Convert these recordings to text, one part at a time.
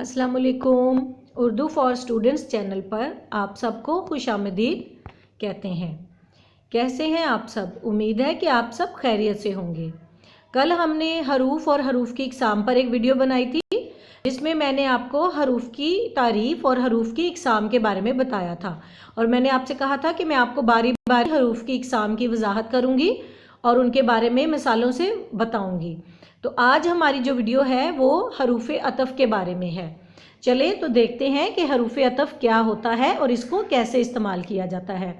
अस्सलाम वालेकुम। Urdu for students channel पर आप सबको खुश आमदीद कहते हैं। कैसे हैं आप सब? उम्मीद है कि आप सब खैरियत से होंगे। कल हमने हरूफ और हरूफ की इकसाम पर एक वीडियो बनाई थी जिसमें मैंने आपको हरूफ की तारीफ़ और हरूफ की इकसाम के बारे में बताया था और मैंने आपसे कहा था कि मैं आपको बारी बारी हरूफ की इकसाम की वजाहत करूँगी और उनके बारे में मिसालों से बताऊँगी। तो आज हमारी जो वीडियो है वो हरूफ अतफ़ के बारे में है। चले तो देखते हैं कि हरूफ अतफ़ क्या होता है और इसको कैसे इस्तेमाल किया जाता है।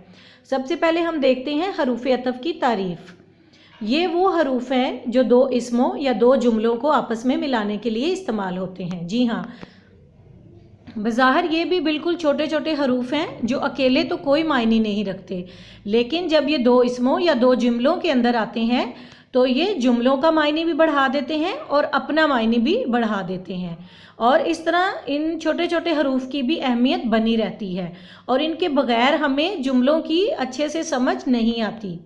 सबसे पहले हम देखते हैं हरूफ अतफ़ की तारीफ़। ये वो हरूफ हैं जो दो इसमों या दो जुमलों को आपस में मिलाने के लिए इस्तेमाल होते हैं। जी हाँ, बज़ाहिर ये भी बिल्कुल छोटे छोटे हरूफ हैं जो अकेले तो कोई मायने नहीं रखते, लेकिन जब ये दो इसमों या दो जुमलों के अंदर आते हैं तो ये जुमलों का मायने भी बढ़ा देते हैं और अपना मायने भी बढ़ा देते हैं। और इस तरह इन छोटे छोटे हरूफ की भी अहमियत बनी रहती है और इनके बग़ैर हमें जुमलों की अच्छे से समझ नहीं आती।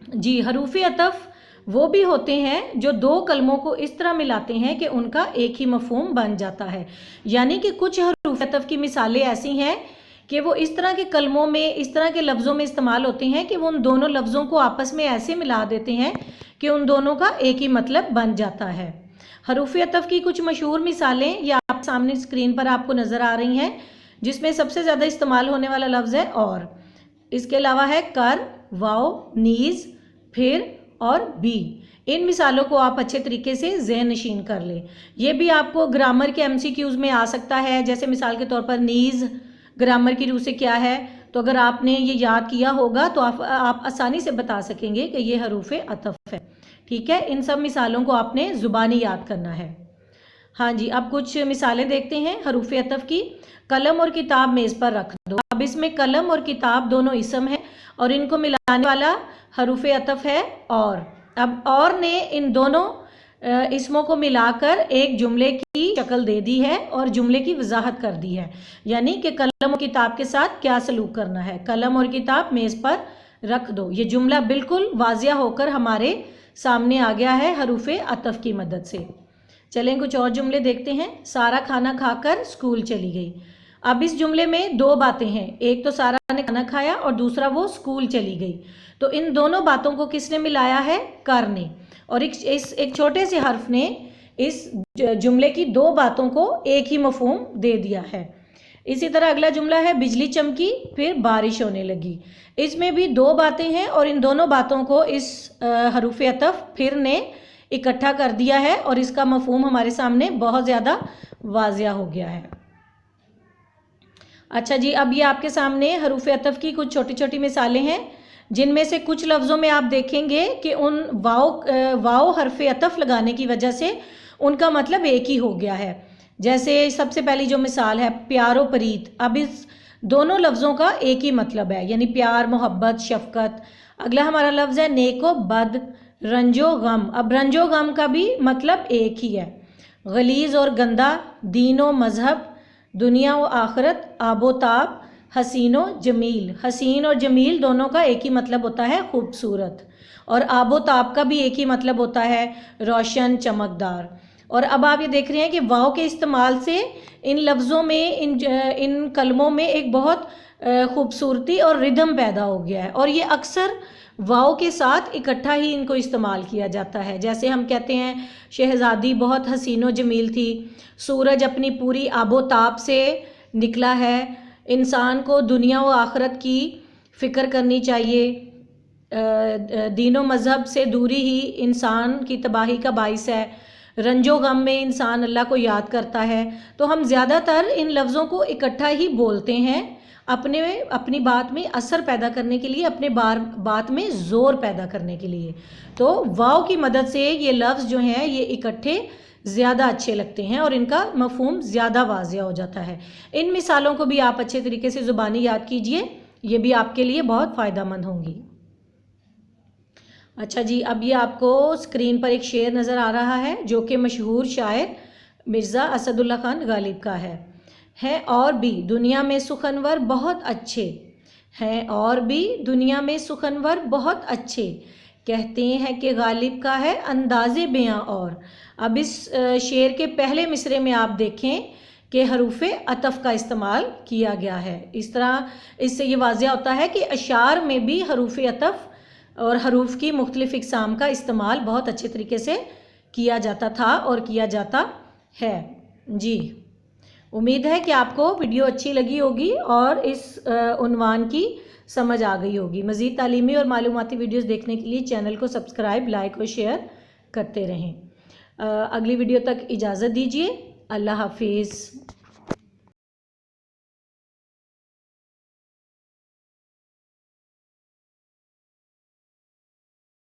जी, हरूफ अतफ़ वो भी होते हैं जो दो कलमों को इस तरह मिलाते हैं कि उनका एक ही मफ़हूम बन जाता है। यानी कि कुछ हरूफ अतफ़ की मिसालें ऐसी हैं कि वो इस तरह के कलमों में, इस तरह के लफ्ज़ों में इस्तेमाल होते हैं कि वो उन दोनों लफ्ज़ों को आपस में ऐसे मिला देते हैं कि उन दोनों का एक ही मतलब बन जाता है। हरूफ अतफ़ की कुछ मशहूर मिसालें ये आप सामने स्क्रीन पर आपको नज़र आ रही हैं, जिसमें सबसे ज़्यादा इस्तेमाल होने वाला लफ्ज़ है और। इसके अलावा है कर, वाव, नीज़, फिर और बी। इन मिसालों को आप अच्छे तरीके से ज़हन नशीन कर लें। ये भी आपको ग्रामर के MCQs में आ सकता है। जैसे मिसाल के तौर पर नीज़ ग्रामर की रूह से क्या है, तो अगर आपने ये याद किया होगा तो आप आसानी से बता सकेंगे कि ये हरूफ अतफ़ है। ठीक है, इन सब मिसालों को आपने ज़ुबानी याद करना है। हाँ जी, अब कुछ मिसालें देखते हैं हरूफ अतफ़ की। कलम और किताब मेज़ पर रख दो। अब इसमें कलम और किताब दोनों इसम है और इनको मिलाने वाला हरूफ अतफ़ है और। अब और ने इन दोनों इसमों को मिलाकर एक जुमले की शक्ल दे दी है और जुमले की वजाहत कर दी है। यानी कि कलम और किताब के साथ क्या सलूक करना है। कलम और किताब मेज़ पर रख दो, ये जुमला बिल्कुल वाज़िया होकर हमारे सामने आ गया है हरूफ अतफ़ की मदद से। चलें कुछ और जुमले देखते हैं। सारा खाना खाकर स्कूल चली गई। अब इस जुमले में दो बातें हैं, एक तो सारा ने खाना खाया और दूसरा वो स्कूल चली गई। तो इन दोनों बातों को किसने मिलाया है? कर ने। और एक छोटे से हर्फ ने इस जुमले की दो बातों को एक ही मफ़हूम दे दिया है। इसी तरह अगला जुमला है बिजली चमकी फिर बारिश होने लगी। इसमें भी दो बातें हैं और इन दोनों बातों को इस हरूफ अतफ़ फिर ने इकट्ठा कर दिया है और इसका मफ़हूम हमारे सामने बहुत ज़्यादा वाज़िया हो गया है। अच्छा जी, अब ये आपके सामने हरूफ अतफ़ की कुछ छोटी छोटी मिसालें हैं जिनमें से कुछ लफ्ज़ों में आप देखेंगे कि उन वाव हरफ अतफ़ लगाने की वजह से उनका मतलब एक ही हो गया है। जैसे सबसे पहली जो मिसाल है प्यारो परीत। अब इस दोनों लफ्ज़ों का एक ही मतलब है, यानी प्यार, मोहब्बत, शफ़क़त। अगला हमारा लफ्ज़ है नेको बद, रंजो गम। अब रंजो गम का भी मतलब एक ही है। गलीज़ और गंदा, दीनो मज़हब, दुनिया व आखरत, आबो ताब, हसीनो जमील। हसीन और जमील दोनों का एक ही मतलब होता है खूबसूरत, और आबो ताब का भी एक ही मतलब होता है रोशन, चमकदार। और अब आप ये देख रहे हैं कि वाव के इस्तेमाल से इन लफ्ज़ों में, इन कलमों में एक बहुत खूबसूरती और रिदम पैदा हो गया है और ये अक्सर वाव के साथ इकट्ठा ही इनको इस्तेमाल किया जाता है। जैसे हम कहते हैं शहज़ादी बहुत हसीनो जमील थी, सूरज अपनी पूरी आबो ताब से निकला है, इंसान को दुनिया व आखरत की फ़िक्र करनी चाहिए, दीनो मज़हब से दूरी ही इंसान की तबाही का बाइस है, रंजो गम में इंसान अल्लाह को याद करता है। तो हम ज़्यादातर इन लफ्ज़ों को इकट्ठा ही बोलते हैं अपनी बात में असर पैदा करने के लिए, अपने बात में ज़ोर पैदा करने के लिए। तो वाव की मदद से ये लफ्ज़ जो हैं ये इकट्ठे ज़्यादा अच्छे लगते हैं और इनका मफ़हूम ज़्यादा वाज़िया हो जाता है। इन मिसालों को भी आप अच्छे तरीके से ज़ुबानी याद कीजिए, ये भी आपके लिए बहुत फ़ायदेमंद होंगी। अच्छा जी, अब ये आपको स्क्रीन पर एक शेर नज़र आ रहा है जो कि मशहूर शायर मिर्ज़ा असदुल्ला खान गालिब का है और भी दुनिया में सुखनवर बहुत अच्छे हैं, और भी दुनिया में सुखनवर बहुत अच्छे, کہتے ہیں کہ غالب کا ہے انداز بیاں اور۔ اب اس شعر کے پہلے مصرعے میں آپ دیکھیں کہ حروف عطف کا استعمال کیا گیا ہے۔ اس طرح اس سے یہ واضح ہوتا ہے کہ اشعار میں بھی حروف عطف اور حروف کی مختلف اقسام کا استعمال بہت اچھے طریقے سے کیا جاتا تھا اور کیا جاتا ہے۔ جی امید ہے کہ آپ کو ویڈیو اچھی لگی ہوگی اور اس عنوان کی سمجھ آ گئی ہوگی۔ مزید تعلیمی اور معلوماتی ویڈیوز دیکھنے کے لیے چینل کو سبسکرائب، لائک اور شیئر کرتے رہیں۔ اگلی ویڈیو تک اجازت دیجیے۔ اللہ حافظ۔